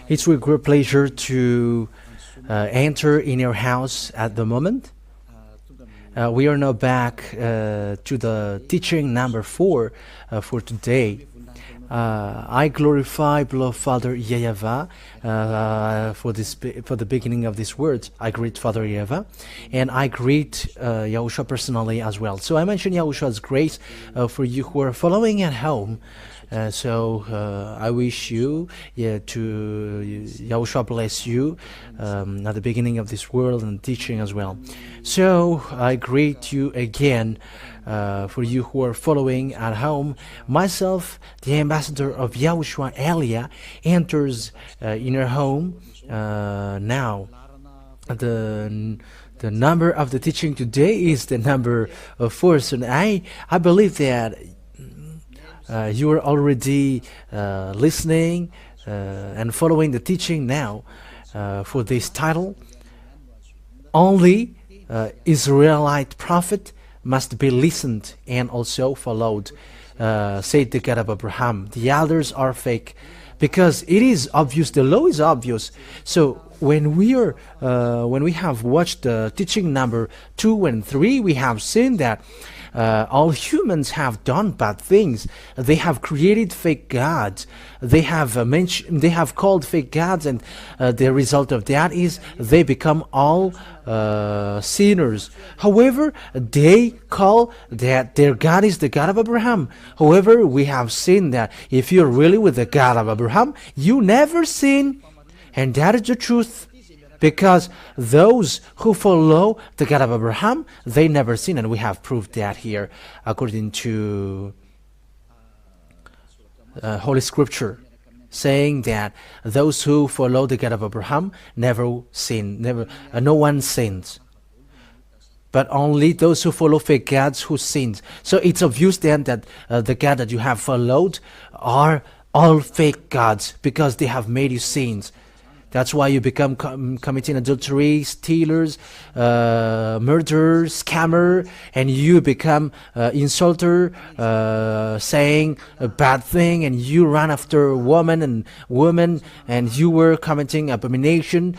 It's with great pleasure to enter in your house at the moment. We are now back to the teaching number 4 for today. I glorify, beloved Father YAHVAH, for the beginning of this word. I greet Father YAHVAH, and I greet Yahushua personally as well. So I mention Yahushua's grace for you who are following at home. I wish you to Yahushua bless you at the beginning of this world and teaching as well. So I greet you again for you who are following at home. Myself, the ambassador of Yahushua Elia, enters in your home now. The number of the teaching today is the number 4. So I believe that you are already listening and following the teaching now for this title. Only Israelite prophet must be listened and also followed, said the God of Abraham. The others are fake, because it is obvious, the law is obvious. So when we have watched the teaching number 2 and 3, we have seen that all humans have done bad things. They have created fake gods. They have called fake gods, and the result of that is they become all sinners. However, they call that their God is the God of Abraham. However, we have seen that if you're really with the God of Abraham, you never sin, and that is the truth. Because those who follow the God of Abraham, they never sin, and we have proved that here according to Holy Scripture, saying that those who follow the God of Abraham never sin, no one sins, but only those who follow fake gods who sin. So it's obvious then that the God that you have followed are all fake gods, because they have made you sins. That's why you become committing adultery, stealers, murderers, scammer, and you become insulter, saying a bad thing, and you run after women, and you were committing abomination,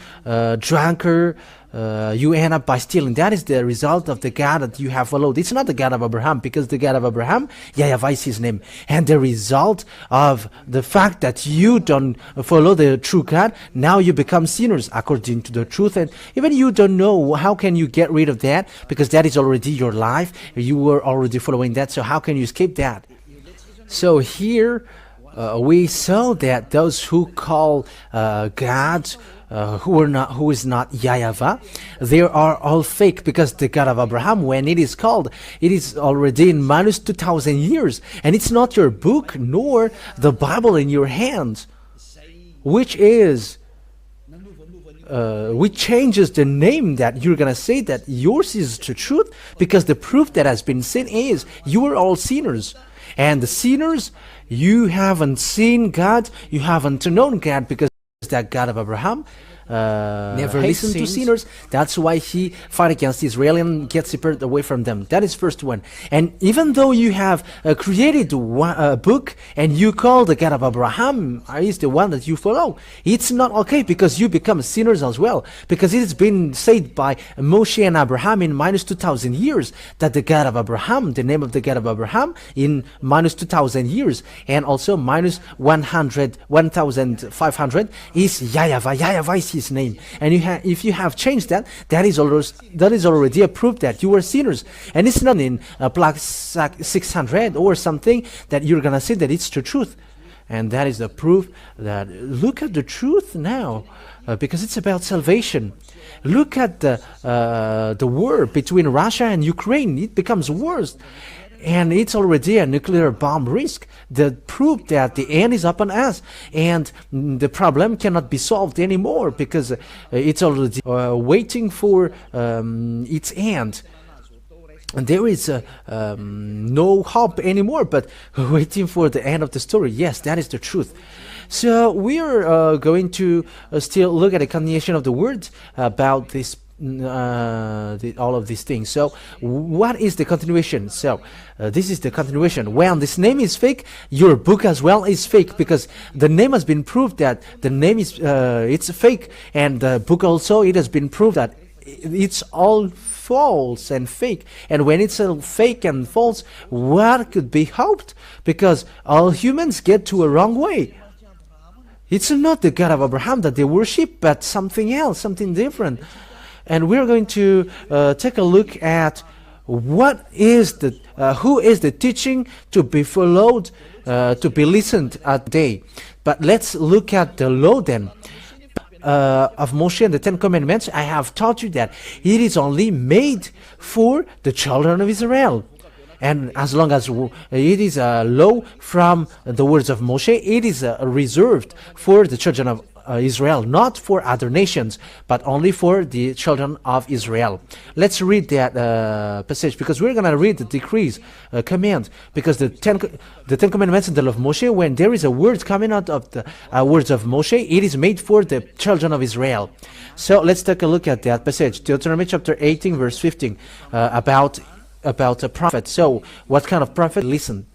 drunkard. You end up by stealing. That is the result of the God that you have followed. It's not the God of Abraham, because the God of Abraham, YAHVAH is his name. And the result of the fact that you don't follow the true God, now you become sinners according to the truth. And even you don't know, how can you get rid of that? Because that is already your life. You were already following that. So how can you escape that? So here we saw that those who call God, who is not YAHVAH, they are all fake, because the God of Abraham, when it is called, it is already in minus 2,000 years, and it's not your book nor the Bible in your hands, which changes the name that you're gonna say that yours is the truth, because the proof that has been seen is you are all sinners. And the sinners, you haven't seen God, you haven't known God, because that God of Abraham never listened to sinners. That's why he fought against Israel and gets separated away from them. That is first one. And even though you have created a book and you call the God of Abraham is the one that you follow, it's not okay, because you become sinners as well. Because it has been said by Moshe and Abraham in minus 2,000 years that the God of Abraham, the name of the God of Abraham in minus 2,000 years, and also minus 1,500 is YAHVAH. YAHVAH is his name, and if you have changed that, that is already a proof that you were sinners. And it's not in plaque 600 or something that you're gonna say that it's the truth. And that is the proof that look at the truth now, because it's about salvation. Look at the war between Russia and Ukraine. It becomes worse. And it's already a nuclear bomb risk. The proof that the end is upon us, and the problem cannot be solved anymore, because it's already waiting for its end. And there is no hope anymore, but waiting for the end of the story. Yes, that is the truth. So we are going to still look at a continuation of the word about this all of these things. So what is the continuation? So this is the continuation. When this name is fake, your book as well is fake, because the name has been proved that the name is it's fake, and the book also, it has been proved that it's all false and fake. And when it's all fake and false, what could be hoped? Because all humans get to a wrong way. It's not the God of Abraham that they worship, but something else, something different. And we're going to take a look at what is the who is the teaching to be followed, to be listened at day. But let's look at the law then of Moshe and the Ten Commandments. I have taught you that it is only made for the children of Israel. And as long as it is a law from the words of Moshe, it is reserved for the children of Israel, not for other nations, but only for the children of Israel. Let's read that passage, because we're going to read the decrees, command, because the Ten Commandments and the law of Moshe, when there is a word coming out of the words of Moshe, it is made for the children of Israel. So let's take a look at that passage, Deuteronomy chapter 18, verse 15, about a prophet. So what kind of prophet? Listen,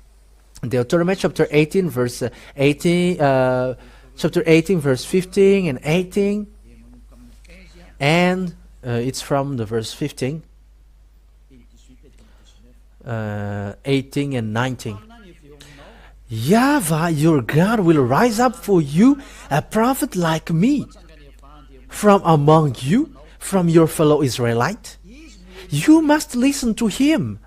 Deuteronomy chapter 18, verse 18, chapter 18, verse 15 and 18, and it's from the verse 15, 18 and 19. YAHVAH, your God, will rise up for you a prophet like me from among you, from your fellow Israelite. You must listen to him.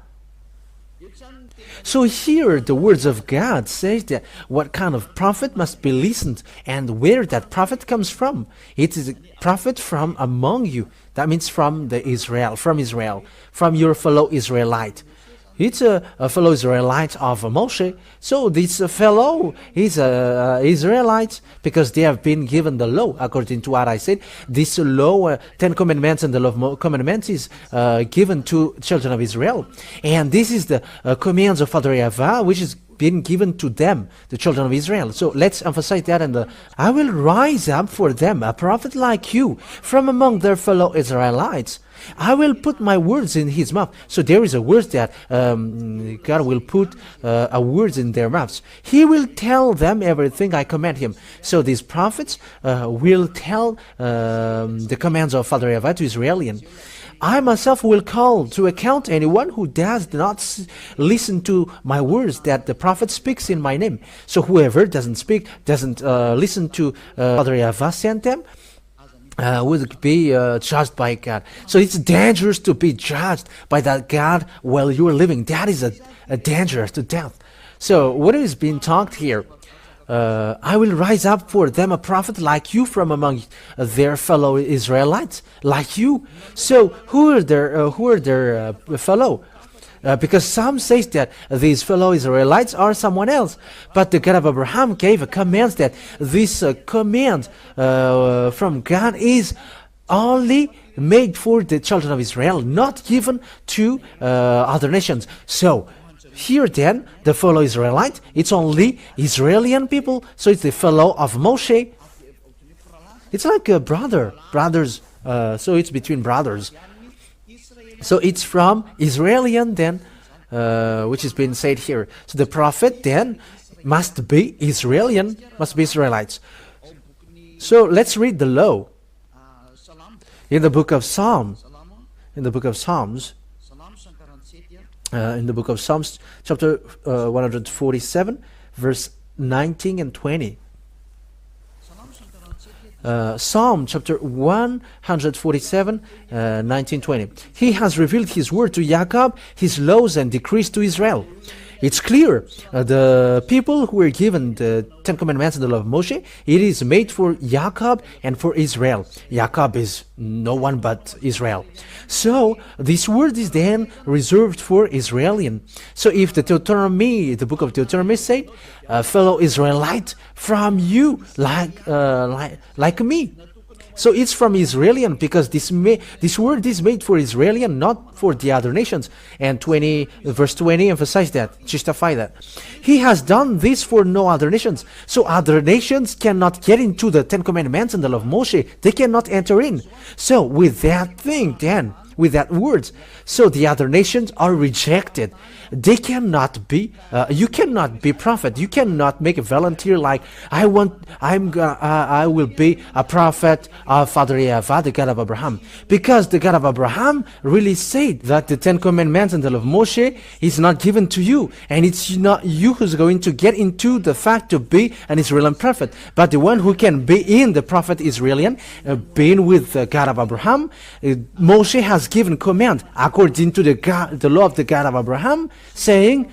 So here the words of God says that what kind of prophet must be listened, and where that prophet comes from. It is a prophet from among you. That means from Israel, from your fellow Israelite. It's a fellow Israelite of Moshe. So this fellow is a Israelite, because they have been given the law, according to what I said. This law, 10 commandments and the law of commandments, is given to children of Israel. And this is the commands of Father YAHVAH, which is been given to them, the children of Israel. So let's emphasize that. And I will rise up for them a prophet like you from among their fellow Israelites. I will put my words in his mouth. So there is a word that God will put a words in their mouths. He will tell them everything I command him. So these prophets will tell the commands of Father YAHVAH to Israelian. I myself will call to account anyone who does not listen to my words that the prophet speaks in my name. So whoever doesn't listen to Father YAHVAH sent them, would be judged by God. So it's dangerous to be judged by that God while you are living. That is a danger to death. So what is being talked here? I will rise up for them a prophet like you from among their fellow Israelites, like you. So who are their fellow? Because some say that these fellow Israelites are someone else. But the God of Abraham gave a command that this command from God is only made for the children of Israel, not given to other nations. So here then, the fellow Israelite, it's only Israeli people, so it's the fellow of Moshe. It's like a brothers, so it's between brothers. So it's from Israelian then, which is being said here. So the prophet then must be Israelian, must be Israelites. So let's read the law in the book of Psalms. In the book of Psalms, chapter 147, verse 19 and 20. Psalm chapter 147, 19-20. He has revealed his word to Jacob, his laws and decrees to Israel. It's clear, the people who were given the Ten Commandments and the law of Moshe, it is made for Jacob and for Israel. Jacob is no one but Israel. So this word is then reserved for Israelian. So if the book of Deuteronomy said, fellow Israelite from you, like me. So it's from Israelian, because this word is made for Israelian, not for the other nations. And verse 20 emphasize that, justify that. He has done this for no other nations. So other nations cannot get into the Ten Commandments and the law of Moshe. They cannot enter in. So with that thing, then, with that words, so the other nations are rejected. They cannot be. You cannot be prophet. You cannot make a volunteer like I will be a prophet of Father YAHVAH, the God of Abraham, because the God of Abraham really said that the Ten Commandments and the law of Moshe is not given to you, and it's not you who's going to get into the fact to be an Israeli prophet, but the one who can be in the prophet Israelian, being with the God of Abraham. Moshe has given command according to the law of the God of Abraham, saying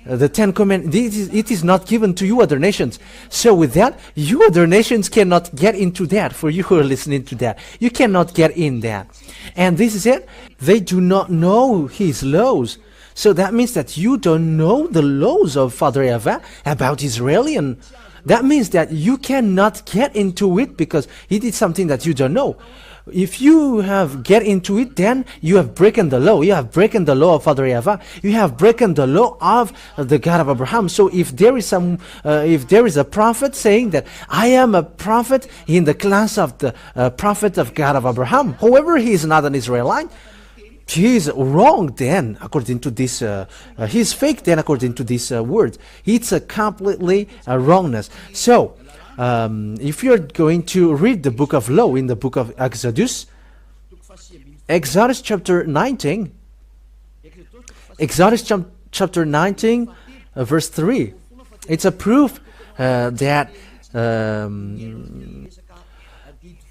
the Ten Commandments, it is not given to you other nations. So with that, you other nations cannot get into that. For you who are listening to that, you cannot get in that. And this is it. They do not know his laws. So that means that you don't know the laws of Father YAHVAH about Israelian. That means that you cannot get into it because it is something that you don't know. If you have get into it, then you have broken the law. You have broken the law of Father YAHVAH. You have broken the law of the God of Abraham. So if there is a prophet saying that I am a prophet in the class of the prophet of God of Abraham, however, he is not an Israelite, he is wrong then, according to this, he is fake then, according to this word. It's a completely wrongness. So, if you're going to read the book of law in the book of Exodus chapter 19, chapter 19, verse 3, it's a proof that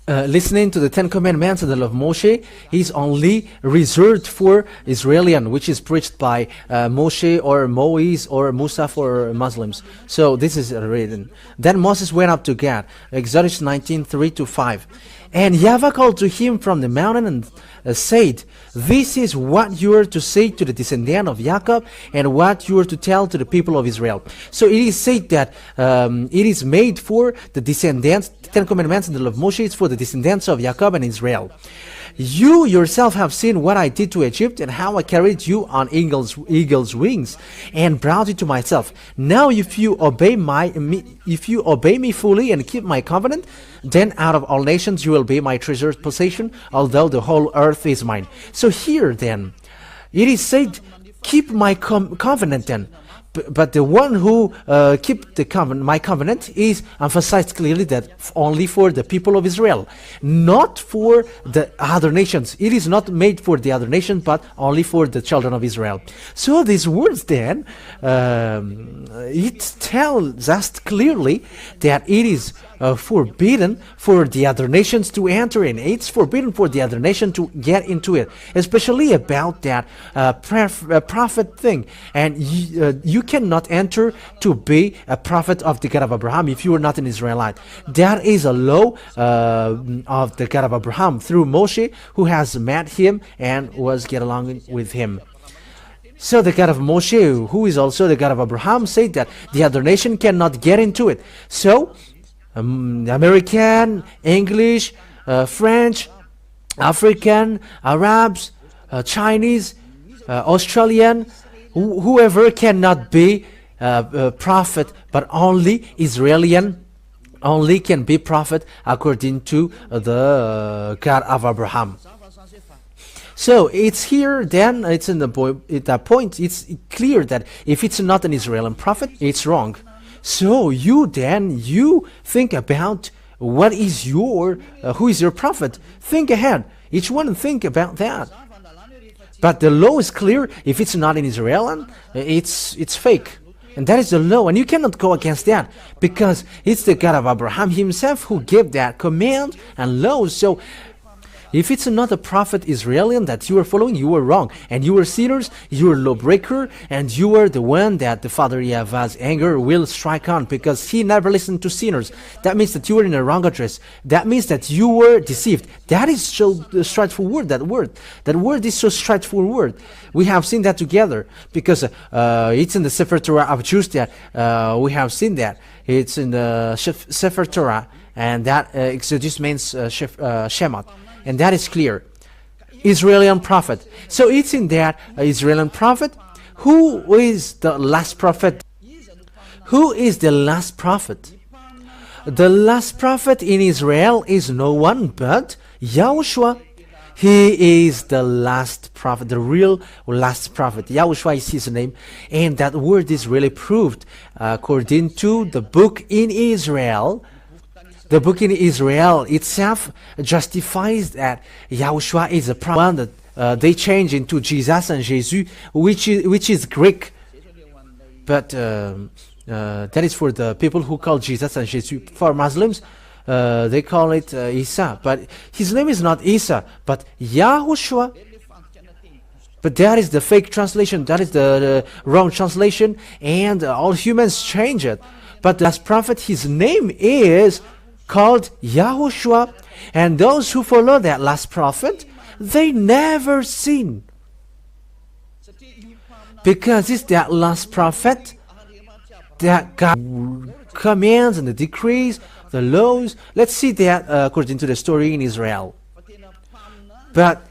listening to the Ten Commandments and the law of Moshe is only reserved for Israelian, which is preached by Moshe or Moise or Musa for Muslims. So this is written. Then Moses went up to God, Exodus 19, 3-5. And YAHVAH called to him from the mountain and said, this is what you are to say to the descendant of Jacob and what you are to tell to the people of Israel. So it is said that it is made for the descendants, the Ten Commandments and the law of Moshe is for the descendants of Jacob and Israel. You yourself have seen what I did to Egypt and how I carried you on eagle's wings and brought you to myself. Now if you obey me fully and keep my covenant, then out of all nations you will be my treasured possession, although the whole earth is mine. So here then, it is said, keep my covenant then. But the one who keep my covenant is emphasized clearly that only for the people of Israel, not for the other nations. It is not made for the other nations, but only for the children of Israel. So these words then, it tells us clearly that it is forbidden for the other nations to enter in. It's forbidden for the other nation to get into it, especially about that prophet thing. And you cannot enter to be a prophet of the God of Abraham if you are not an Israelite. That is a law of the God of Abraham through Moshe, who has met him and was get along with him. So the God of Moshe, who is also the God of Abraham, said that the other nation cannot get into it. So American, English, French, African, Arabs, Chinese, Australian, whoever cannot be a prophet, but only Israelian only can be prophet according to the God of Abraham. So it's here then, it's in that point, it's clear that if it's not an Israeli prophet, it's wrong. So you think about what is who is your prophet? Think ahead. Each one think about that. But the law is clear. If it's not in Israel, it's fake. And that is the law. And you cannot go against that because it's the God of Abraham himself who gave that command and law. So if it's not a prophet Israeli that you are following, you are wrong. And you are sinners, you are lawbreaker, and you are the one that the Father YAHVAH's anger will strike on because he never listened to sinners. That means that you were in a wrong address. That means that you were deceived. That is so straightforward, that word. That word is so straightforward. We have seen that together because it's in the Sefer Torah of Jews that we have seen that. It's in the Sefer Torah. and that Exodus means Shemot, and that is clear. Israeli prophet. So it's in that Israeli prophet. Who is the last prophet? Who is the last prophet? The last prophet in Israel is no one but Yahushua. He is the last prophet, the real last prophet. Yahushua is his name, and that word is really proved according to the book in Israel. The book in Israel itself justifies that Yahushua is a prophet. They change into Jesus and Jesus, which is Greek, but that is for the people who call Jesus and Jesus. For Muslims, they call it Isa, but his name is not Isa, but Yahushua. But that is the fake translation, that is the wrong translation, and all humans change it. But the last prophet, his name is called Yahushua, and those who follow that last prophet, they never sin, because it's that last prophet that God commands and the decrees, the laws. Let's see that according to the story in Israel. But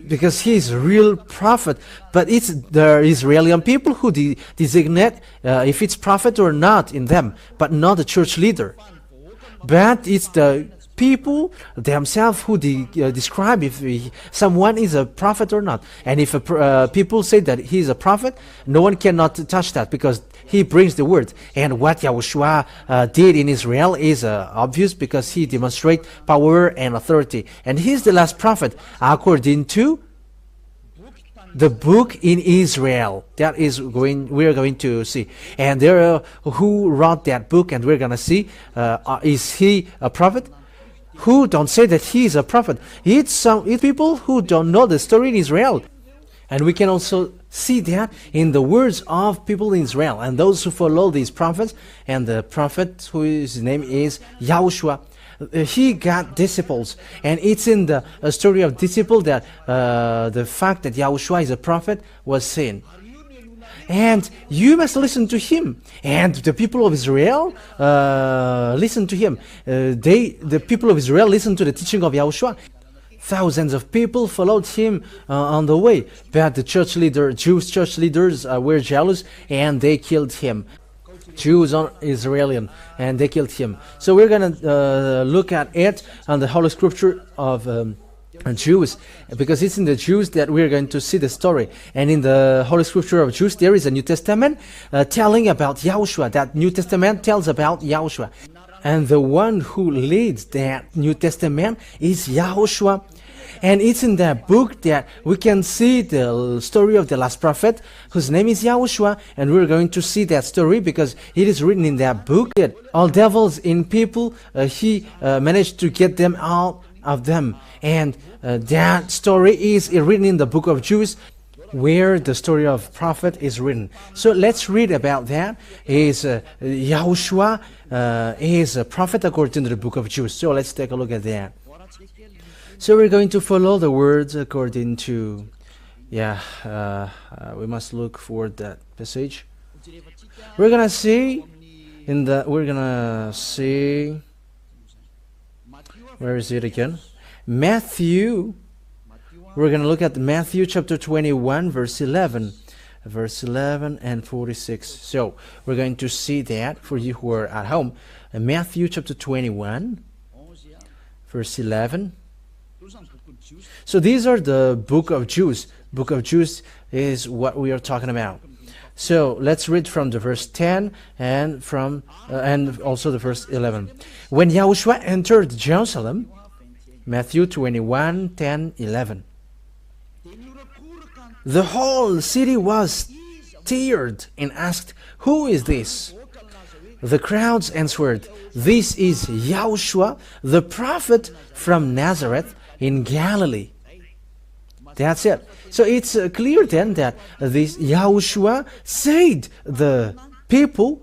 because he is a real prophet, but it's the Israeli people who designate if it's prophet or not in them, but not the church leader. But it's the people themselves who describe if someone is a prophet or not. And if people say that he is a prophet, no one cannot touch that, because he brings the word. And what Yahushua did in Israel is obvious, because he demonstrates power and authority. And he's the last prophet according to the book in Israel. That is we're going to see. And there who wrote that book, and we're going to see, is he a prophet? Who don't say that he is a prophet? It's people who don't know the story in Israel. And we can also see that in the words of people in Israel and those who follow these prophets. And the prophet whose name is Yahushua, he got disciples, and it's in the story of disciple that the fact that Yahushua is a prophet was seen. And you must listen to him. And the people of Israel listen to him. The people of Israel listen to the teaching of Yahushua. Thousands of people followed him on the way, but the Jewish church leaders were jealous, and they killed him. Jews are Israeli, and they killed him. So we're going to look at it on the Holy Scripture of Jews, because it's in the Jews that we're going to see the story. And in the Holy Scripture of Jews, there is a New Testament telling about Yahushua. That New Testament tells about Yahushua. And the one who leads that New Testament is Yahushua. And it's in that book that we can see the story of the last prophet, whose name is Yahushua. And we're going to see that story because it is written in that book. That all devils in people, he managed to get them out of them. And that story is written in the book of Jews, where the story of prophet is written. So let's read about that. Yahushua is a prophet according to the book of Jews. So let's take a look at that. So we're going to follow the words according to, we must look for that passage. We're gonna see where is it again? Matthew. We're going to look at Matthew chapter 21, verse 11 and 46. So we're going to see that for you who are at home. Matthew chapter 21, verse 11. So these are the book of Jews. Book of Jews is what we are talking about. So let's read from the verse 10 and from and also the verse 11. When Yahushua entered Jerusalem, Matthew 21, 10, 11. The whole city was stirred and asked, "Who is this?" The crowds answered, "This is Yahushua, the prophet from Nazareth in Galilee." That's it. So it's clear then that this Yahushua said the people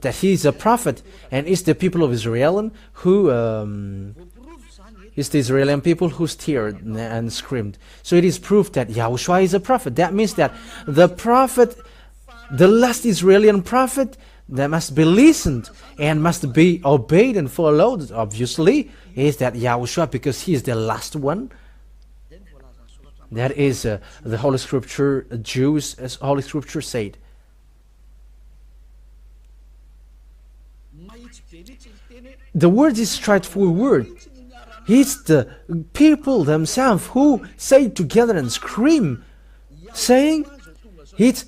that he is a prophet, and it's the people of Israel who it's the Israeli people who stirred and screamed. So it is proof that Yahushua is a prophet. That means that the prophet, the last Israeli prophet, that must be listened and must be obeyed and followed, obviously, is that Yahushua, because he is the last one. That is the Holy Scripture, Jews, as Holy Scripture said. The word is straightforward. It's the people themselves who say together and scream, saying, it's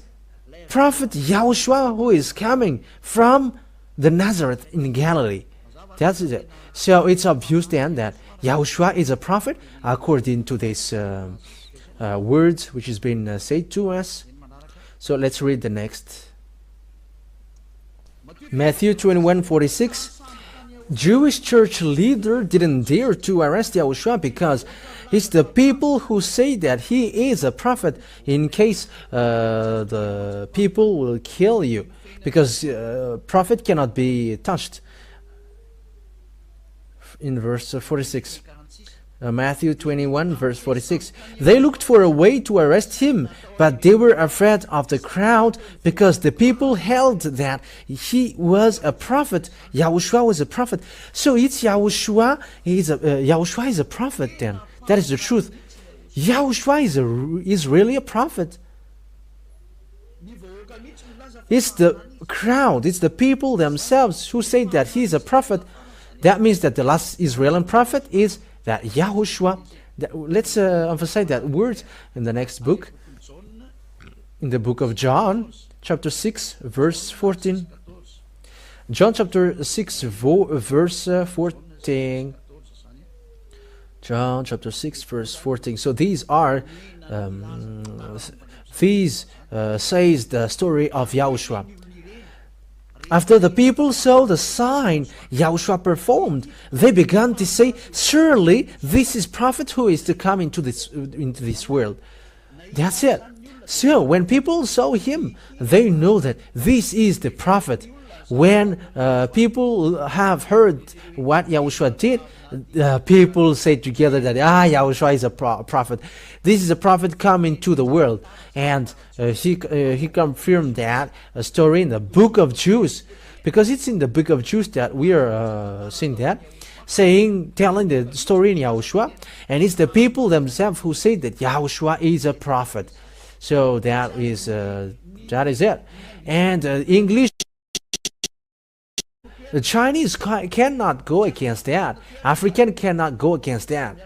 Prophet Yahushua who is coming from the Nazareth in Galilee. That's it. So it's obvious then that Yahushua is a prophet according to this words which has been said to us. So let's read the next. Matthew 21:46. Jewish church leader didn't dare to arrest Yahushua because it's the people who say that he is a prophet, in case the people will kill you, because prophet cannot be touched. In verse 46. Matthew 21 verse 46. They looked for a way to arrest him, but they were afraid of the crowd because the people held that he was a prophet. Yahushua was a prophet. So it's Yahushua. Yahushua is a prophet then. That is the truth. Yahushua is really a prophet. It's the crowd, it's the people themselves who say that he is a prophet. That means that the last Israeli prophet is that Yahushua. Let's emphasize that word in the next book, in the book of John, chapter 6, verse 14. John chapter 6, verse 14. John chapter 6, verse 14. So these are, says the story of Yahushua. After the people saw the sign Yahushua performed, they began to say, surely this is prophet who is to come into this world. That's it. So when people saw him, they know that this is the prophet. When people have heard what Yahushua did, people say together that Yahushua is a prophet. This is a prophet coming to the world, and he confirmed that story in the book of Jews, because it's in the book of Jews that we are seeing that, telling the story in Yahushua, and it's the people themselves who say that Yahushua is a prophet. So that is it. And English. The Chinese cannot go against that. African cannot go against that.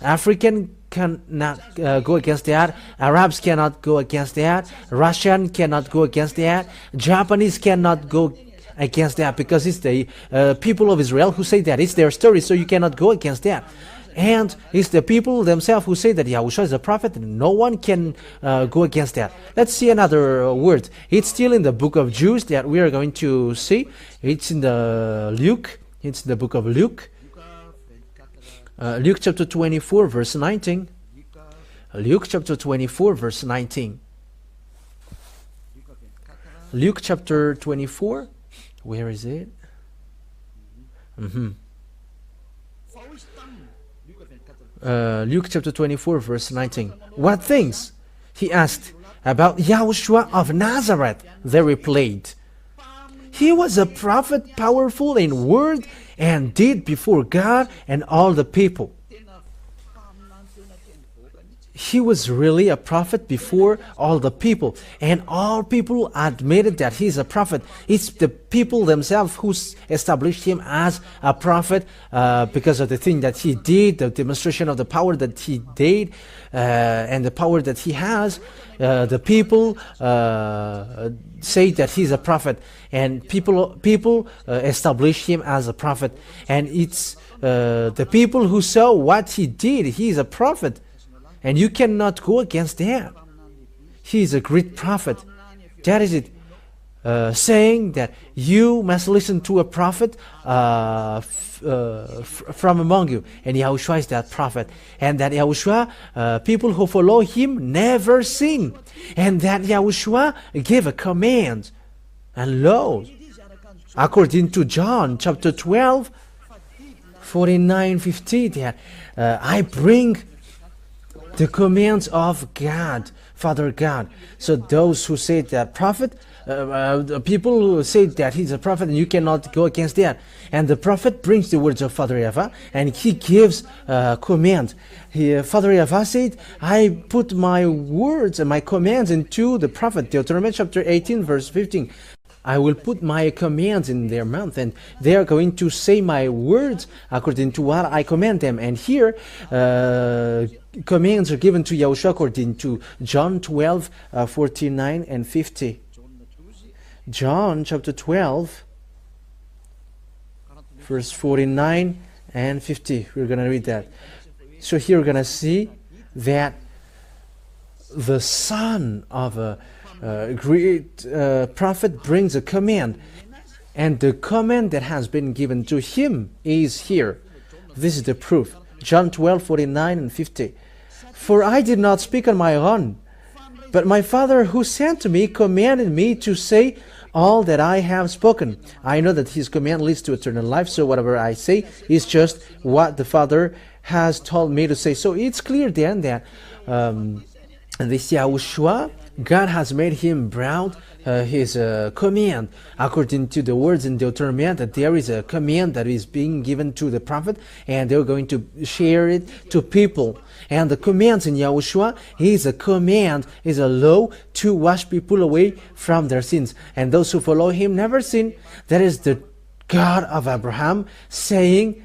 African cannot go against that. Arabs cannot go against that. Russian cannot go against that. Japanese cannot go against that, because it's the people of Israel who say that. It's their story, so you cannot go against that. And it's the people themselves who say that Yahushua is a prophet, and no one can go against that. Let's see another word. It's still in the book of Jews that we are going to see. It's in the Luke. It's the book of Luke. Luke chapter 24, verse 19. Luke chapter 24, verse 19. Luke chapter 24. Where is it? Luke chapter 24, verse 19. What things? He asked. About Yahushua of Nazareth, they replied. He was a prophet, powerful in word and deed before God and all the people. He was really a prophet before all the people, and all people admitted that he's a prophet. It's the people themselves who established him as a prophet because of the thing that he did, the demonstration of the power that he did, and the power that he has. The people say that he's a prophet, and people establish him as a prophet, and it's the people who saw what he did. He's a prophet. And you cannot go against that. He is a great prophet. That is it. Saying that you must listen to a prophet from among you. And Yahushua is that prophet. And that Yahushua, people who follow him never sin. And that Yahushua gave a command. And lo, according to John chapter 12, 49, 50, that I bring the commands of God Father God. So those who say that prophet, the people who say that he's a prophet, and you cannot go against that. And the prophet brings the words of Father YAHVAH, and he gives command. Father YAHVAH said, I put my words and my commands into the prophet. Deuteronomy chapter 18 verse 15. I will put my commands in their mouth, and they are going to say my words according to what I command them. And here, commands are given to Yahushua according to John 12, 49 and 50. John chapter 12, verse 49 and 50. We're going to read that. So here we're going to see that the son of a great prophet brings a command, and the command that has been given to him is here. This is the proof. John 12, 49 and 50. For I did not speak on my own, but my Father who sent me commanded me to say all that I have spoken. I know that his command leads to eternal life, so whatever I say is just what the Father has told me to say. So it's clear then that this Yahushua, God has made him brought his command according to the words in Deuteronomy, that there is a command that is being given to the prophet, and they're going to share it to people. And the commands in Yahushua is a command, is a law to wash people away from their sins. And those who follow him never sin. That is the God of Abraham saying,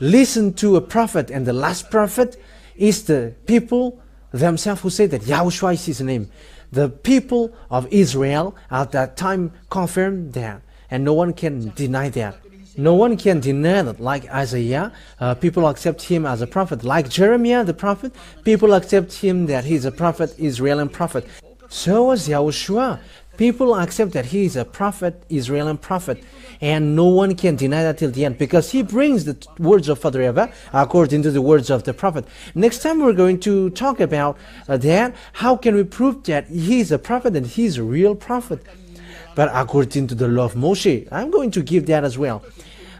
listen to a prophet. And the last prophet is the people themselves who say that Yahushua is his name. The people of Israel at that time confirmed that, and no one can deny that. No one can deny that. Like Isaiah, people accept him as a prophet. Like Jeremiah the prophet, people accept him that he's a prophet, Israeli prophet. So was Yahushua. People accept that he is a prophet, Israeli prophet, and no one can deny that till the end, because he brings the words of Father YAHVAH according to the words of the prophet. Next time we're going to talk about that. How can we prove that he is a prophet and he is a real prophet? But according to the law of Moshe, I'm going to give that as well.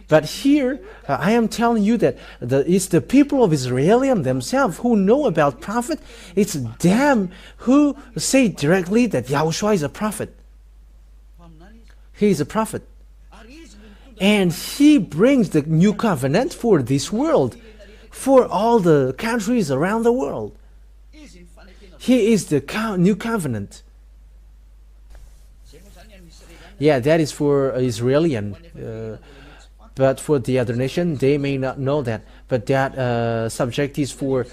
But here, I am telling you that it's the people of Israel themselves who know about prophet. It's them who say directly that Yahushua is a prophet. He is a prophet. And he brings the new covenant for this world, for all the countries around the world. He is the new covenant. Yeah, that is for Israeli. But for the other nation, they may not know that. But that subject is for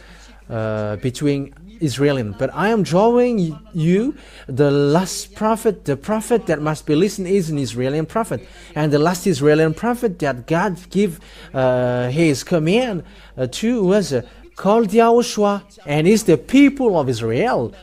between Israeli. But I am drawing you the last prophet. The prophet that must be listened is an Israeli prophet. And the last Israeli prophet that God gave his command to was called Yahushua. And is the people of Israel,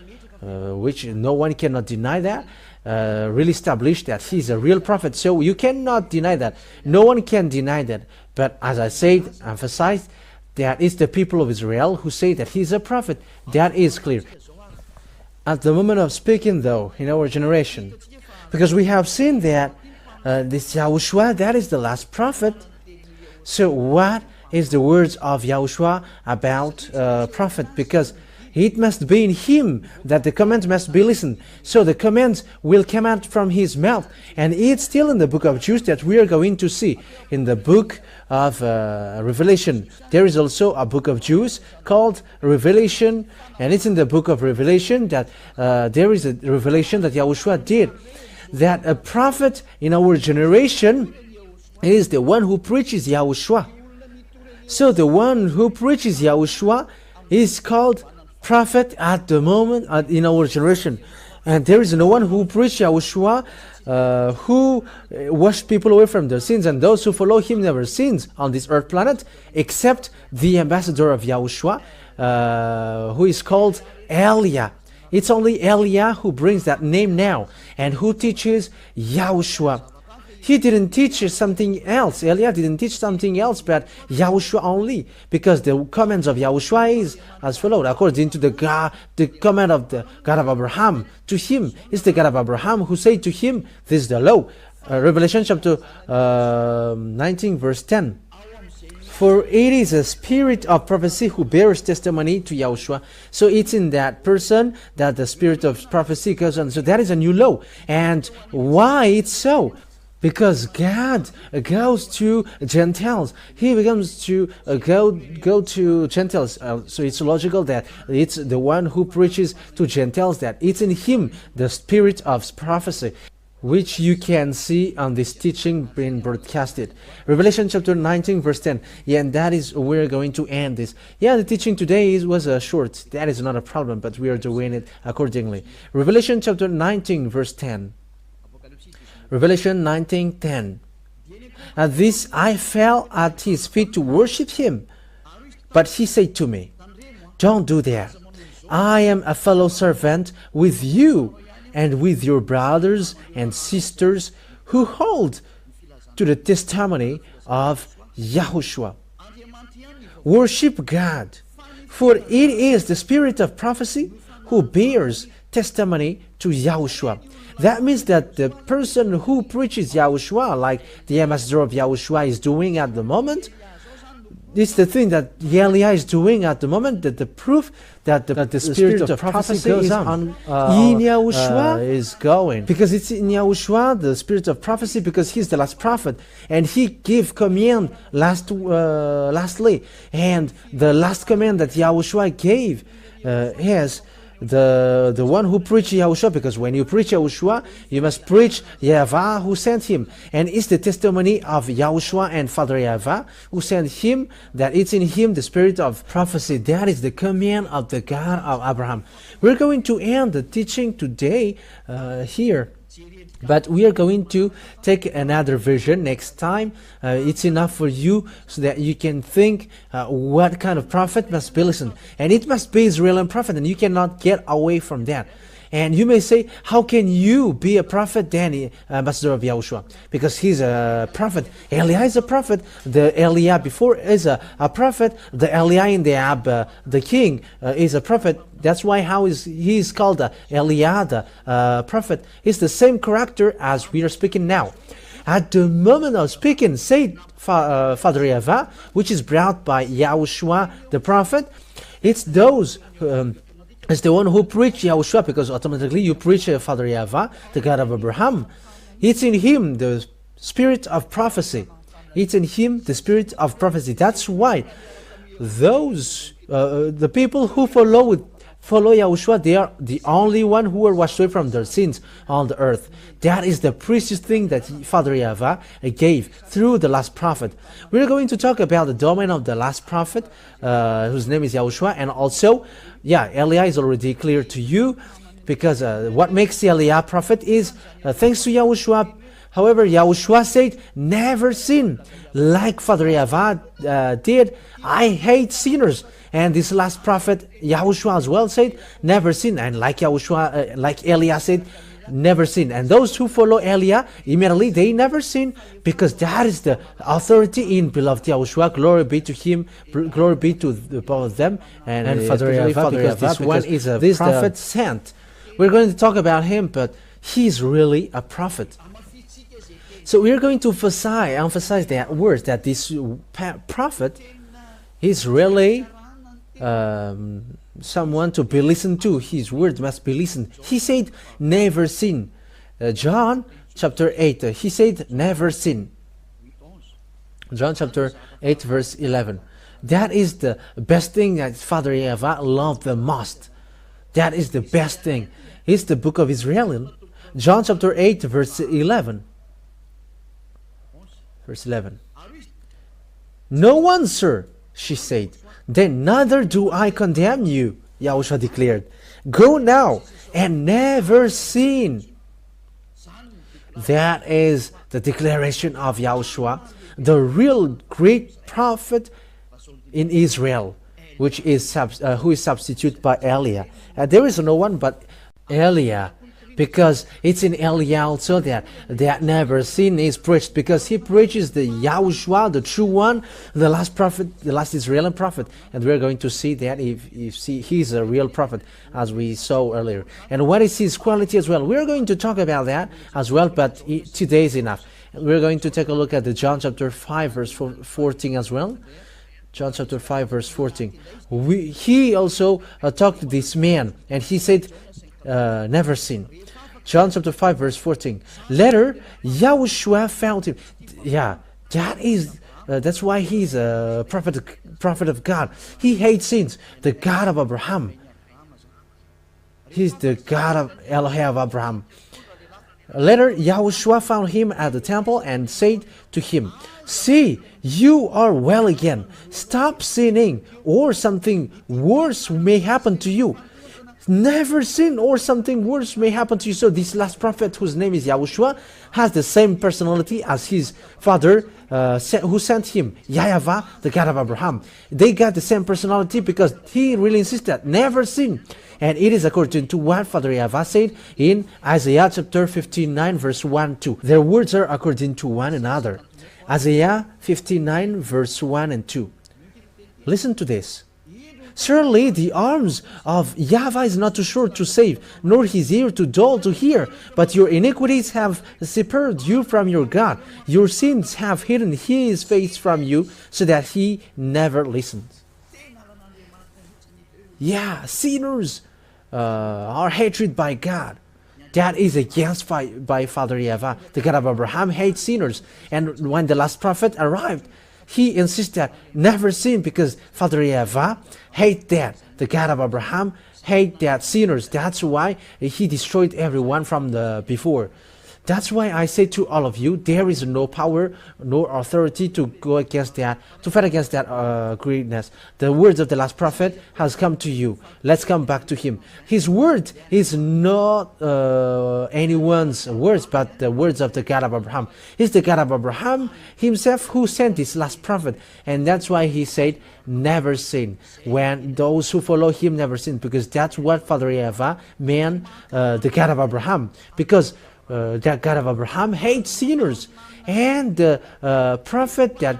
which no one cannot deny that. Really established that he's a real prophet. So you cannot deny that. No one can deny that. But as I said, emphasized, that is the people of Israel who say that he's a prophet. That is clear. At the moment of speaking, though, in our generation, because we have seen that this Yahushua, that is the last prophet. So what is the words of Yahushua about prophet? Because it must be in him that the commands must be listened. So the commands will come out from his mouth. And it's still in the book of Jude that we are going to see. In the book of Revelation, there is also a book of Jude called Revelation. And it's in the book of Revelation that there is a revelation that Yahushua did. That a prophet in our generation is the one who preaches Yahushua. So the one who preaches Yahushua is called prophet at the moment in our generation. And there is no one who preached Yahushua who washed people away from their sins, and those who follow him never sins on this earth planet, except the ambassador of Yahushua, who is called Elia. It's only Elia who brings that name now, and who teaches Yahushua. He didn't teach something else. Elia didn't teach something else but Yahushua only, because the commands of Yahushua is as followed, according to the command of the God of Abraham. To him is the God of Abraham who said to him, this is the law. Revelation chapter 19 verse 10. For it is a spirit of prophecy who bears testimony to Yahushua. So it's in that person that the spirit of prophecy goes on. So that is a new law. And why it's so? Because God goes to Gentiles. He becomes to go to Gentiles. So it's logical that it's the one who preaches to Gentiles, that it's in him the spirit of prophecy, which you can see on this teaching being broadcasted. Revelation chapter 19 verse 10. Yeah, and that is where we're going to end this. Yeah, the teaching today was short. That is not a problem, but we are doing it accordingly. Revelation chapter 19 verse 10. Revelation 19:10. At this I fell at his feet to worship him. But he said to me, "Don't do that. I am a fellow servant with you and with your brothers and sisters who hold to the testimony of Yahushua." Worship God, for it is the spirit of prophecy who bears testimony to Yahushua. That means that the person who preaches Yahushua, like the ambassador of Yahushua is doing at the moment, it's the thing that Elia is doing at the moment, that the proof that the spirit of prophecy goes on in Yahushua is going. Because it's in Yahushua, the spirit of prophecy, because he's the last prophet. And he gave command lastly. And the last command that Yahushua gave is the one who preached Yahushua, because when you preach Yahushua, you must preach YAHVAH who sent him. And it's the testimony of Yahushua and Father YAHVAH who sent him, that it's in him the spirit of prophecy. That is the command of the God of Abraham. We're going to end the teaching today here. But we are going to take another version next time. It's enough for you so that you can think what kind of prophet must be listened. And it must be Israeli prophet, and you cannot get away from that. And you may say, how can you be a prophet, then ambassador of Yahushua? Because he's a prophet. Eliah is a prophet. The Eliah before is a prophet. The Eliah in the king, is a prophet. That's why he's called Eliah, the prophet. He's the same character as we are speaking now. At the moment of speaking, say Father YAHVAH, which is brought by Yahushua the prophet, it's those it's the one who preached Yahushua, because automatically you preach Father YAHVAH, the God of Abraham. It's in him the spirit of prophecy. It's in him the spirit of prophecy. That's why those the people who follow Yahushua, they are the only one who are washed away from their sins on the earth. That is the precious thing that Father YAHVAH gave through the last prophet. We're going to talk about the domain of the last prophet, whose name is Yahushua, and also, Eliah is already clear to you, because what makes the Eliah prophet is thanks to Yahushua. However, Yahushua said, never sin. Like Father YAHVAH did, I hate sinners. And this last prophet, Yahushua as well, said, never sin. And like Yahushua, like Eliah said, never sin. And those who follow Eliah, immediately they never sin, because that is the authority in beloved Yahushua. Glory be to him, glory be to both of them. And Father YAHVAH, because this one is a prophet sent. We're going to talk about him, but he's really a prophet. So we're going to emphasize that word, that this prophet is really someone to be listened to. His word must be listened. He said, never sin. John chapter 8, he said, never sin. John chapter 8 verse 11. That is the best thing that Father YAHVAH loved the most. That is the best thing. It's the book of Israel. John chapter 8 verse 11. Verse 11. No one, sir, she said. Then neither do I condemn you, Yahushua declared. Go now and never sin. That is the declaration of Yahushua, the real great prophet in Israel, which is who is substituted by Eliah. And there is no one but Eliah, because it's in Eliah also that never sin is preached, because he preaches the Yahushua, the true one, the last prophet, the last Israeli prophet. And we're going to see that if he's a real prophet, as we saw earlier. And what is his quality as well? We're going to talk about that as well, but today is enough. We're going to take a look at the John chapter 5 verse 14 as well. John chapter 5 verse 14. He also talked to this man, and he said, never sin. John chapter 5 verse 14. Later, Yahushua found him. Yeah, that's why he's a prophet of God. He hates sins. The God of Abraham. He's the God of Elohim of Abraham. Later, Yahushua found him at the temple and said to him, "See, you are well again. Stop sinning, or something worse may happen to you." Never sin, or something worse may happen to you. So this last prophet, whose name is Yahushua, has the same personality as his father who sent him, YAHVAH, the God of Abraham. They got the same personality because he really insisted, never sin. And it is according to what Father YAHVAH said in Isaiah chapter 59 verse 1-2. Their words are according to one another. Isaiah 59 verse 1 and 2. Listen to this. Surely the arms of YAHVAH is not too short to save, nor his ear too dull to hear. But your iniquities have separated you from your God. Your sins have hidden his face from you, so that he never listens. Yeah, sinners are hated by God. That is against by Father YAHVAH. The God of Abraham hates sinners. And when the last prophet arrived, he insisted never sin, because Father YAHVAH hate that. The God of Abraham hate that sinners. That's why he destroyed everyone from the before. That's why I say to all of you, there is no power nor authority to go against that, to fight against that greatness. The words of the last prophet has come to you. Let's come back to him. His word is not anyone's words, but the words of the God of Abraham. It's the God of Abraham himself who sent this last prophet. And that's why he said, never sin. When those who follow him never sin, because that's what Father YAHVAH meant, the God of Abraham. Because that God of Abraham hates sinners, and the prophet that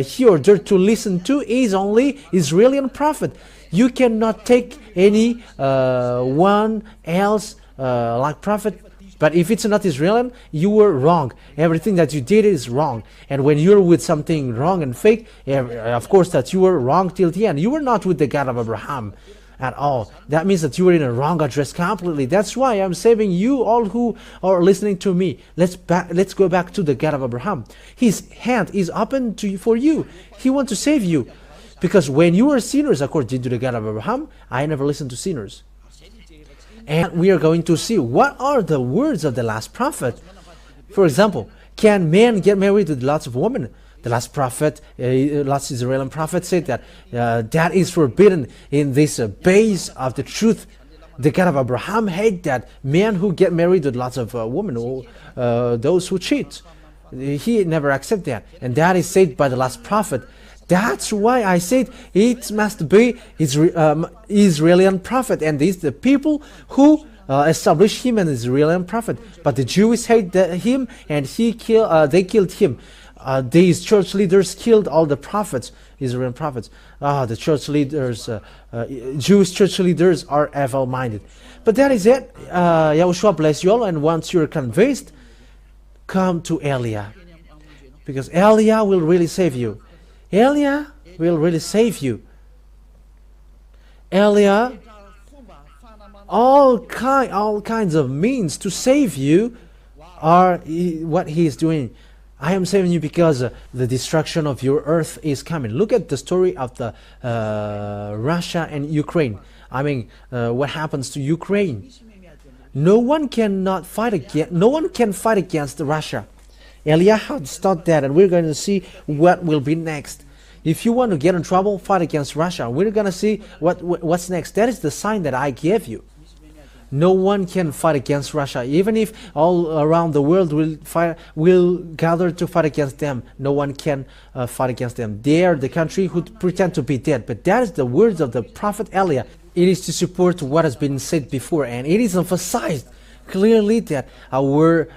he ordered to listen to is only Israeli prophet. You cannot take any one else like prophet. But if it's not Israeli, you were wrong. Everything that you did is wrong. And when you're with something wrong and fake, of course that you were wrong till the end. You were not with the God of Abraham at all. That means that you were in a wrong address completely. That's why I'm saving you all who are listening to me. Let's go back to the God of Abraham. His hand is open to you, for you. He wants to save you. Because when you were sinners, according to the God of Abraham, I never listened to sinners. And we are going to see what are the words of the last prophet. For example, can men get married with lots of women? The last prophet, last Israeli prophet said that that is forbidden in this base of the truth. The God of Abraham hate that men who get married with lots of women, or those who cheat. He never accept that. And that is said by the last prophet. That's why I said it must be Israeli prophet, and these the people who established him an Israeli prophet. But the Jews hate him, and they killed him. These church leaders killed all the prophets, Israeli prophets. The church leaders, Jewish church leaders are evil-minded. But that is it. Yahushua bless you all, and once you're convinced, come to Elia. Because Elia will really save you. Elia will really save you. Elia, all kinds of means to save you are what he is doing. I am saving you because the destruction of your earth is coming. Look at the story of the Russia and Ukraine. I mean, what happens to Ukraine? No one can fight against Russia. Elia has taught that, and we're going to see what will be next. If you want to get in trouble, fight against Russia. We're going to see what's next. That is the sign that I gave you. No one can fight against Russia. Even if all around the world will gather to fight against them, no one can fight against them. They are the country who pretend to be dead. But that is the words of the prophet Elia. It is to support what has been said before, and it is emphasized clearly that our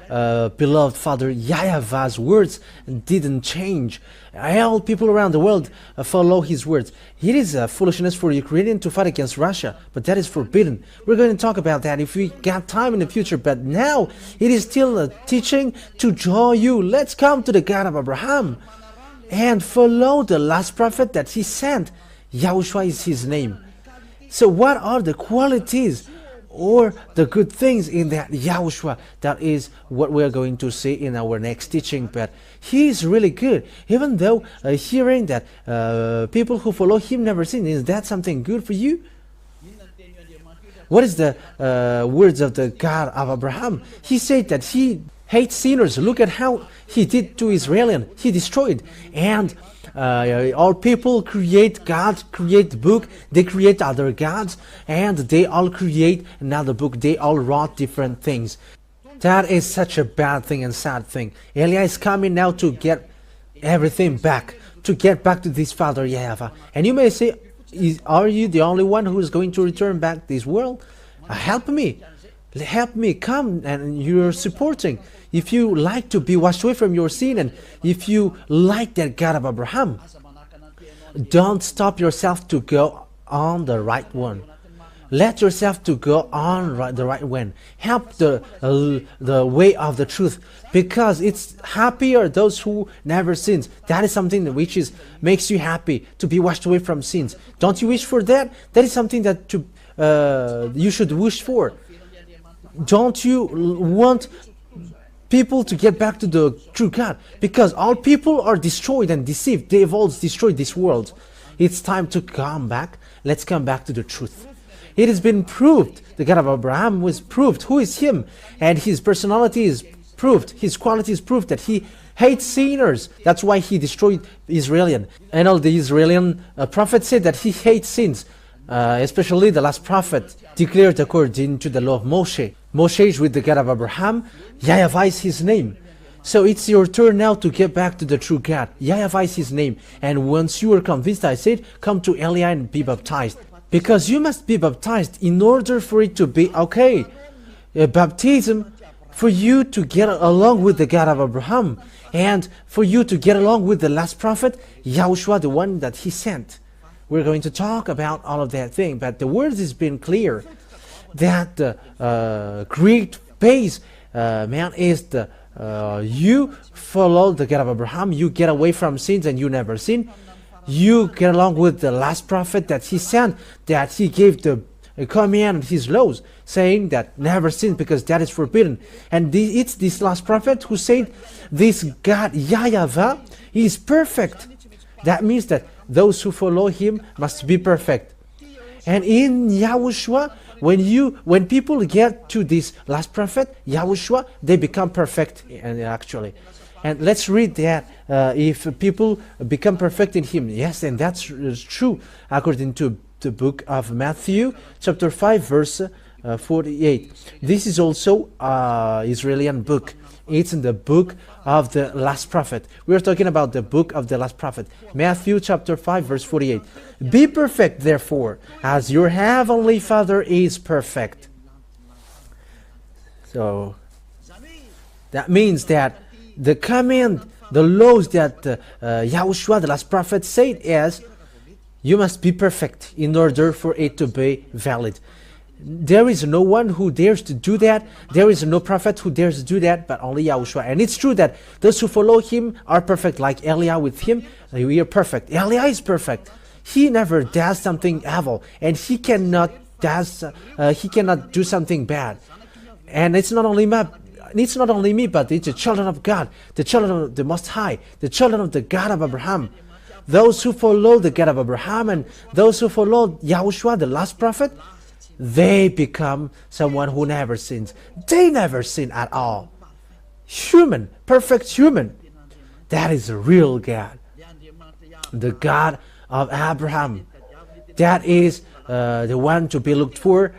beloved Father YAHVAH's words didn't change. All people around the world follow his words. It is foolishness for Ukrainian to fight against Russia, but that is forbidden. We're going to talk about that if we got time in the future, but now it is still a teaching to draw you. Let's come to the God of Abraham. and follow the last prophet that he sent. Yahushua is his name. So what are the qualities or the good things in that Yahushua? That is what we are going to see in our next teaching. But he is really good. Even though hearing that people who follow him never sin, is that something good for you? What is the words of the God of Abraham? He said that he hates sinners. Look at how he did to Israel. He destroyed. And all people create, God create the book, they create other gods, and they all create another book. They all wrote different things. That is such a bad thing and sad thing. Eliah is coming now to get everything back, to get back to this Father YAHVAH. And you may say, are you the only one who is going to return back this world? Help me, come, and you're supporting. If you like to be washed away from your sin, and if you like that God of Abraham, don't stop yourself to go on the right one. Let yourself to go on the right one. Help the way of the truth, because it's happier those who never sins. That is something which makes you happy, to be washed away from sins. Don't you wish for that? That is something that you should wish for. Don't you want people to get back to the true God? Because all people are destroyed and deceived. They've all destroyed this world. It's time to come back. Let's come back to the truth. It has been proved. The God of Abraham was proved. Who is him? And his personality is proved. His quality is proved, that he hates sinners. That's why he destroyed Israel. And all the Israeli prophets said that he hates sins. Especially the last prophet declared according to the law of Moshe. Moshe is with the God of Abraham. YAHVAH is his name. So it's your turn now to get back to the true God. YAHVAH is his name. And once you are convinced, I said, come to Eliah and be baptized. Because you must be baptized in order for it to be okay. Baptism for you to get along with the God of Abraham. And for you to get along with the last prophet, Yahushua, the one that he sent. We're going to talk about all of that thing, but the word has been clear that the great base, man, is the you follow the God of Abraham, you get away from sins and you never sin. You get along with the last prophet that he sent, that he gave the command, his laws, saying that never sin, because that is forbidden. And it's this last prophet who said, this God YAHVAH is perfect. That means that those who follow him must be perfect. And in Yahushua, when people get to this last prophet, Yahushua, they become perfect, and actually. And let's read that, if people become perfect in him. Yes, and that's true, according to the book of Matthew, chapter 5, verse 48. This is also Israeli book. It's in the book of the last prophet. We're talking about the book of the last prophet. Matthew chapter 5, verse 48. Be perfect, therefore, as your heavenly Father is perfect. So, that means that the command, the laws that Yahushua, the last prophet, said is, you must be perfect in order for it to be valid. There is no one who dares to do that. There is no prophet who dares to do that, but only Yahushua. And it's true that those who follow him are perfect, like Eliah with him. We are perfect. Eliah is perfect. He never does something evil, and he cannot do something bad. And it's not only me, but it's the children of God, the children of the Most High, the children of the God of Abraham. Those who follow the God of Abraham and those who follow Yahushua, the last prophet, they become someone who never sins. They never sin at all. Human, perfect human. That is a real God. The God of Abraham. That is the one to be looked for.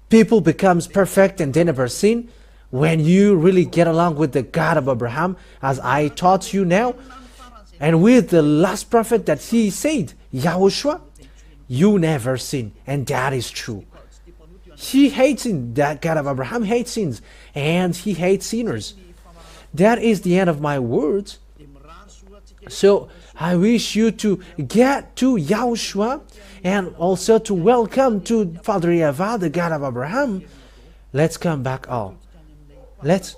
People becomes perfect and they never sin when you really get along with the God of Abraham, as I taught you now, and with the last prophet that he said, Yahushua, you never sin, and that is true. He hates sin. That God of Abraham hates sins, and he hates sinners. That is the end of my words. So I wish you to get to Yahushua, and also to welcome to Father YAHVAH, the God of Abraham. Let's come back all. Let's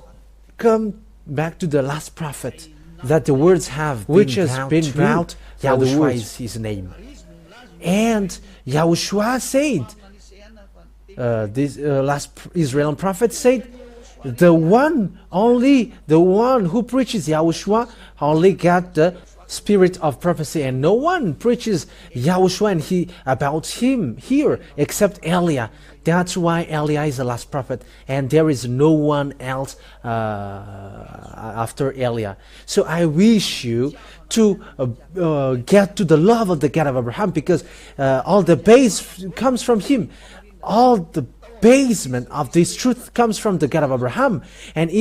come back to the last prophet. that the words have which has been brought, Yahushua is his name. And Yahushua said, this last Israeli prophet said, only the one who preaches Yahushua only got the spirit of prophecy, and no one preaches Yahushua and about him here except Eliah. That's why Eliah is the last prophet, and there is no one else after Eliah. So I wish you to get to the love of the God of Abraham, because all the base comes from him. All the basement of this truth comes from the God of Abraham, and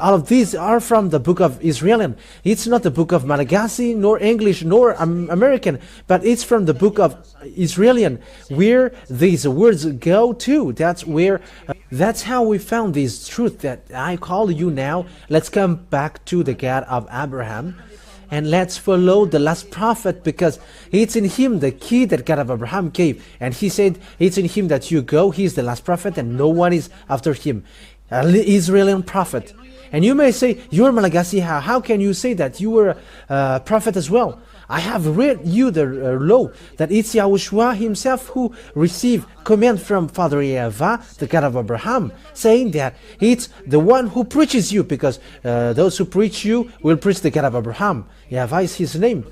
all of these are from the book of Israelian. It's not the book of Malagasy, nor English, nor American, but it's from the book of Israelian, where these words go to. That's how we found this truth that I call you now. Let's come back to the God of Abraham, and let's follow the last prophet, because it's in him the key that God of Abraham gave. And he said, it's in him that you go. He's the last prophet and no one is after him. An Israeli prophet. And you may say, you're Malagasy. How can you say that? You were a prophet as well. I have read you the law, that it's Yahushua himself who received command from Father YAHVAH, the God of Abraham, saying that it's the one who preaches you, because those who preach you will preach the God of Abraham. YAHVAH is his name.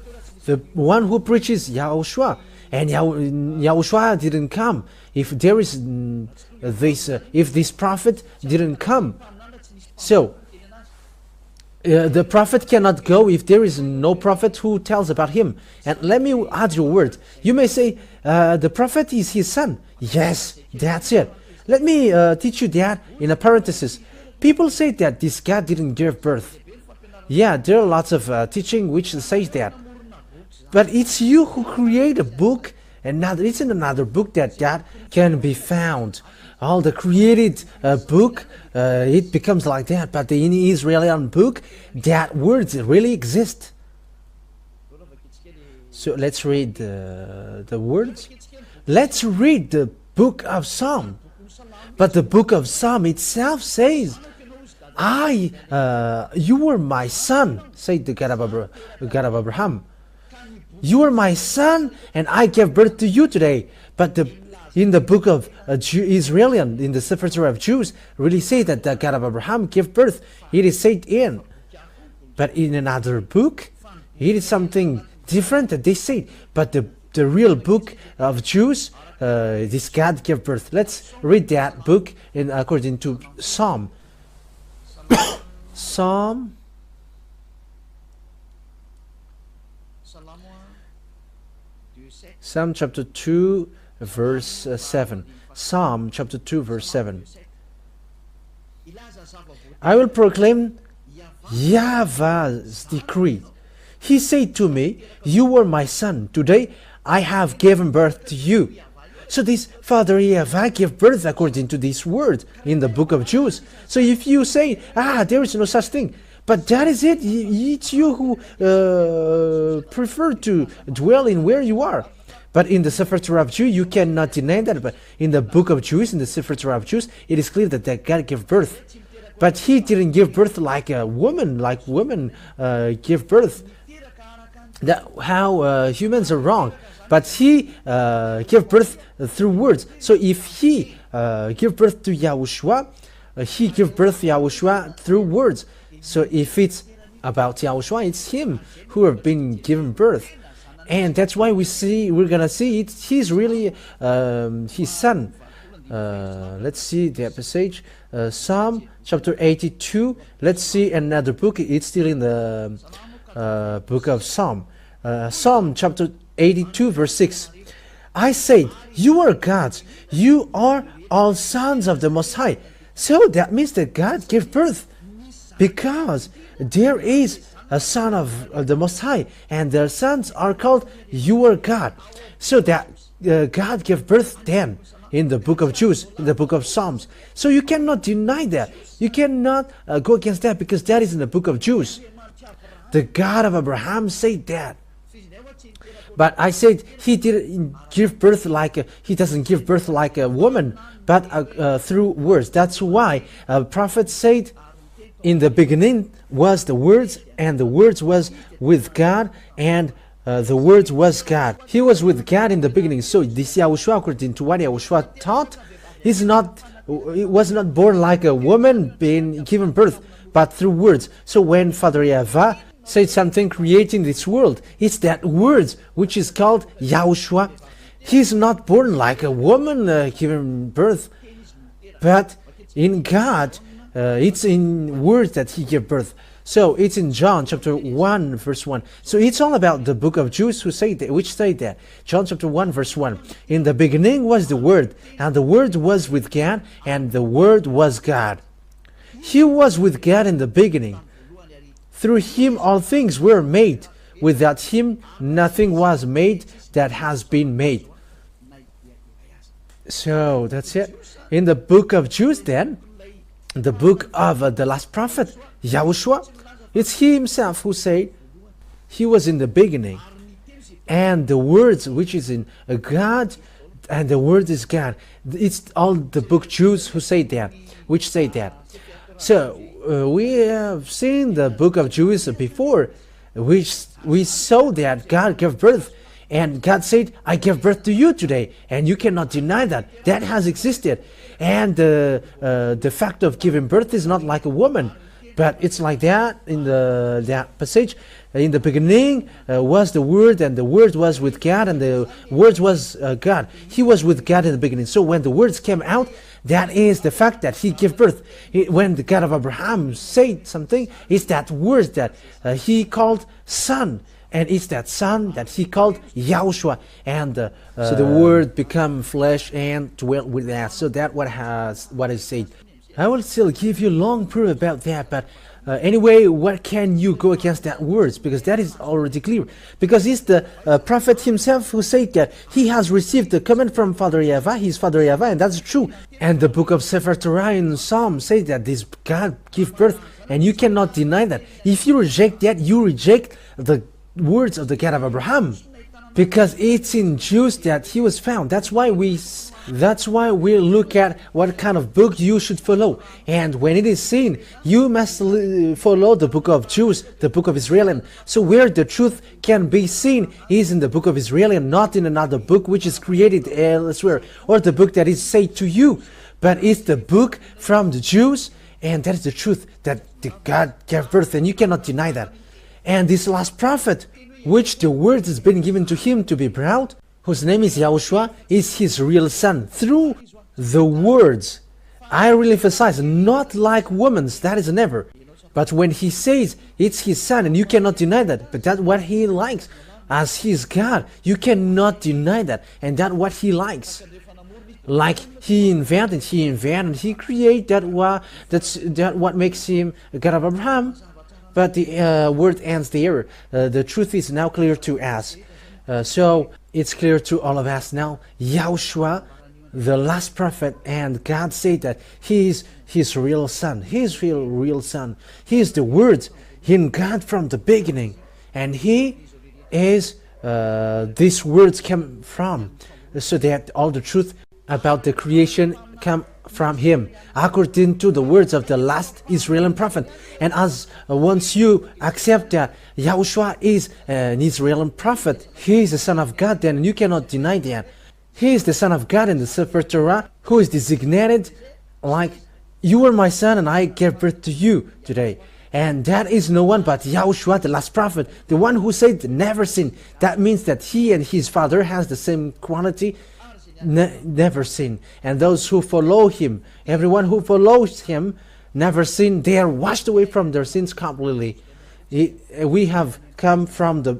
The one who preaches Yahushua. And Yahushua didn't come. If there is if this prophet didn't come. So, the prophet cannot go if there is no prophet who tells about him. And let me add your word. You may say, the prophet is his son. Yes, that's it. Let me teach you that in a parenthesis. People say that this God didn't give birth. Yeah, there are lots of teaching which says that. But it's you who create a book, and now it's in another book that can be found. All the created book, it becomes like that. But in the Israeli book, that words really exist. So let's read the words. Let's read the book of Psalm. But the book of Psalm itself says, you were my son, said the God of Abraham. You are my son, and I gave birth to you today. But in the book of Israelian, in the Sefer Torah of Jews, really say that the God of Abraham gave birth. It is said in. But in another book, it is something different that they say. But the real book of Jews, this God gave birth. Let's read that book according to Psalm. Psalm chapter 2, verse 7. Psalm chapter 2, verse 7. I will proclaim YAHVAH's decree. He said to me, you were my son. Today I have given birth to you. So this Father YAHVAH gave birth according to this word in the book of Jews. So if you say, there is no such thing, but that is it. It's you who prefer to dwell in where you are. But in the Sefer Torah of Jews, you cannot deny that. But in the book of Jews, in the Sefer Torah of Jews, it is clear that God gave birth. But he didn't give birth like a woman, like women give birth. How humans are wrong. But he gave birth through words. So if he gave birth to Yahushua, he gave birth to Yahushua through words. So if it's about Yahushua, it's him who have been given birth. And that's why we're gonna see it. He's really his son. Let's see the passage. Psalm chapter 82. Let's see another book. It's still in the book of Psalm. Psalm chapter 82, verse 6. I said, you are gods. You are all sons of the Most High. So that means that God gave birth, because there is a son of the Most High, and their sons are called you are God. So that God gave birth then in the book of Jews, in the book of Psalms. So you cannot deny that. You cannot go against that, because that is in the book of Jews. The God of Abraham said that. But I said he didn't give birth he doesn't give birth like a woman, but through words. That's why a prophet said in the beginning was the Word, and the Word was with God, and the Word was God. He was with God in the beginning. So this Yahushua, according to what Yahushua taught, he was not born like a woman being given birth, but through words. So when Father YAHVAH said something creating this world, it's that word which is called Yahushua. He's not born like a woman given birth, but in God, it's in words that he gave birth. So it's in John chapter 1 verse 1. So it's all about the book of Jews which say that. John chapter 1 verse 1. In the beginning was the Word, and the Word was with God, and the Word was God. He was with God in the beginning. Through him all things were made. Without him nothing was made that has been made. So that's it. In the book of Jews then, the book of the last prophet, Yahushua, it's he himself who said he was in the beginning. And the words which is in God, and the word is God. It's all the book Jews who say that, which say that. So we have seen the book of Jews before, which we saw that God gave birth. And God said, I gave birth to you today, and you cannot deny that. That has existed. And the fact of giving birth is not like a woman, but it's like that in that passage. In the beginning was the Word, and the Word was with God, and the Word was God. He was with God in the beginning. So when the words came out, that is the fact that he gave birth. When the God of Abraham said something, it's that word that he called son. And it's that son that he called Yahushua. And so the word become flesh and dwelt with us. So that what is said. I will still give you long proof about that, but anyway, what can you go against that words? Because that is already clear. Because it's the prophet himself who said that he has received the command from Father YAHVAH, his Father YAHVAH, and that's true. And the book of Sefer Torah in Psalm says that this God give birth, and you cannot deny that. If you reject that, you reject the words of the God of Abraham, because it's in Jews that he was found. That's why we look at what kind of book you should follow. And when it is seen, you must follow the book of Jews, the book of Israelite. So where the truth can be seen is in the book of Israelite, not in another book which is created elsewhere, or the book that is said to you, but it's the book from the Jews, and that is the truth that the God gave birth, and you cannot deny that. And this last prophet, which the word has been given to him to be proud, whose name is Yahushua, is his real son. Through the words, I really emphasize, not like woman's, that is never. But when he says it's his son, and you cannot deny that, but that's what he likes, as his God, you cannot deny that, and that's what he likes. Like he invented, he created that's what makes him a God of Abraham. But the word ends there. The truth is now clear to us. So it's clear to all of us now. Yahushua, the last prophet, and God said that he is his real son. His real son. He is the Word in God from the beginning. And he is, these words come from. So that all the truth about the creation come from him, according to the words of the last Israeli prophet. And as once you accept that Yahushua is an Israeli prophet, he is the Son of God, then you cannot deny that. He is the Son of God in the Sefer Torah, who is designated like, you are my son and I gave birth to you today. And that is no one but Yahushua, the last prophet, the one who said never sin. That means that he and his father has the same quality, never sin. And those who follow him, everyone who follows him, never sin. They are washed away from their sins completely. We have come from the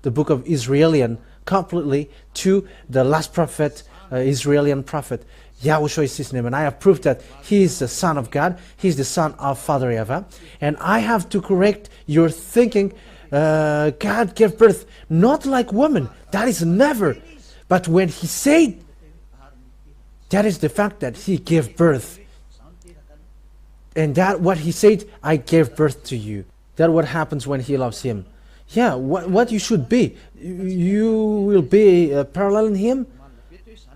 book of Israelian completely to the last prophet, Israelian prophet. Yahushua is his name, and I have proved that he is the Son of God. He is the son of Father YAHVAH. And I have to correct your thinking. God gave birth not like woman. That is never. But when he said, that is the fact that he gave birth. And that what he said, I gave birth to you. That what happens when he loves him. Yeah, what you should be. You will be parallel in him.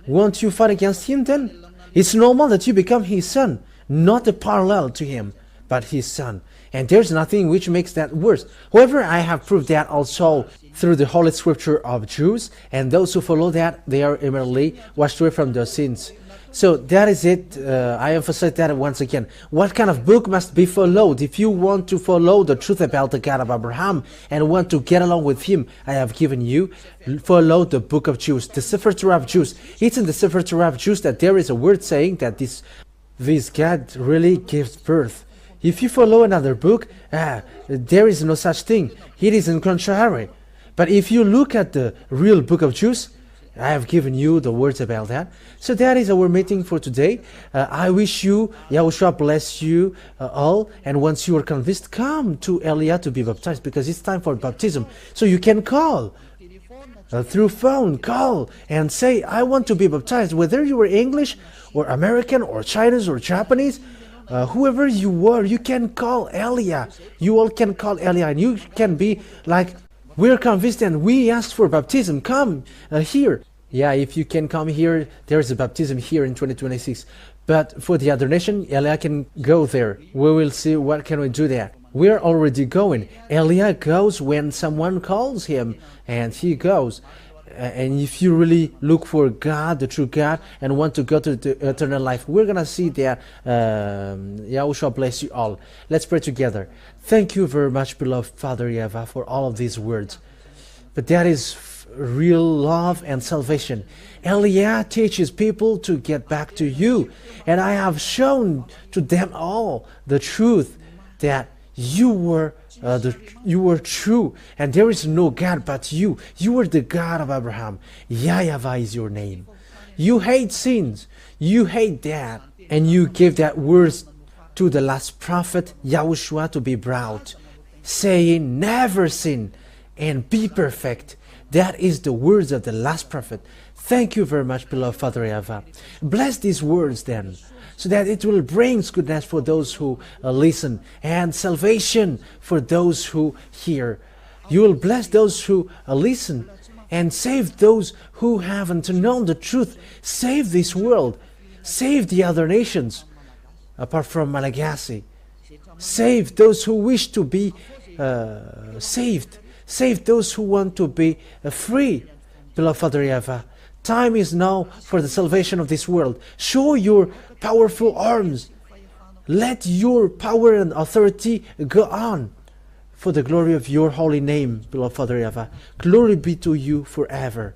Won't you fight against him then? It's normal that you become his son, not a parallel to him. but His Son. And there's nothing which makes that worse. However, I have proved that also through the Holy Scripture of Jews, and those who follow that, they are immediately washed away from their sins. So that is it. I emphasize that once again. What kind of book must be followed? If you want to follow the truth about the God of Abraham and want to get along with Him, I have given you, follow the book of Jews, the Sefer Torah of Jews. It's in the Sefer Torah of Jews that there is a word saying that this God really gives birth. If you follow another book, there is no such thing. It is in contrary. But if you look at the real book of Jews, I have given you the words about that. So that is our meeting for today. I wish you, Yahushua bless you all. And once you are convinced, come to Elia to be baptized, because it's time for baptism. So you can call through phone, call and say, I want to be baptized. Whether you are English or American or Chinese or Japanese, whoever you are, you can call Elia. You all can call Elia, and you can be like, we're convinced and we asked for baptism. Come here. Yeah, if you can come here, there's a baptism here in 2026. But for the other nation, Elia can go there. We will see what can we do there. We're already going. Elia goes when someone calls him, and he goes. And if you really look for God, the true God, and want to go to the eternal life, we're going to see that. Yahushua bless you all. Let's pray together. Thank you very much, beloved Father YAHVAH, for all of these words. But that is real love and salvation. Elia teaches people to get back to you. And I have shown to them all the truth that you were true, and there is no God but you. You are the God of Abraham. YAHVAH is your name. You hate sins. You hate that. And you gave that words to the last prophet, Yahushua, to be brought, saying, never sin and be perfect. That is the words of the last prophet. Thank you very much, beloved Father YAHVAH. Bless these words then, so that it will bring goodness for those who listen, and salvation for those who hear. You will bless those who listen, and save those who haven't known the truth. Save this world. Save the other nations, apart from Malagasy. Save those who wish to be saved. Save those who want to be free. Beloved Father YAHVAH, time is now for the salvation of this world. Show your powerful arms. Let your power and authority go on for the glory of your holy name, beloved Father YAHVAH. Glory be to you forever.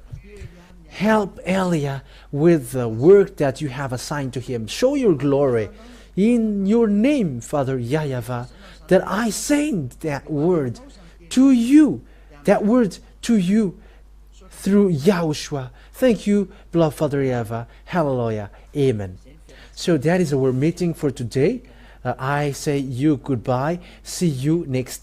Help Elia with the work that you have assigned to him. Show your glory in your name, Father YAHVAH, that I send that word to you, through Yahushua. Thank you, beloved Father YAHVAH. Hallelujah. Amen. So that is our meeting for today. I say you goodbye. See you next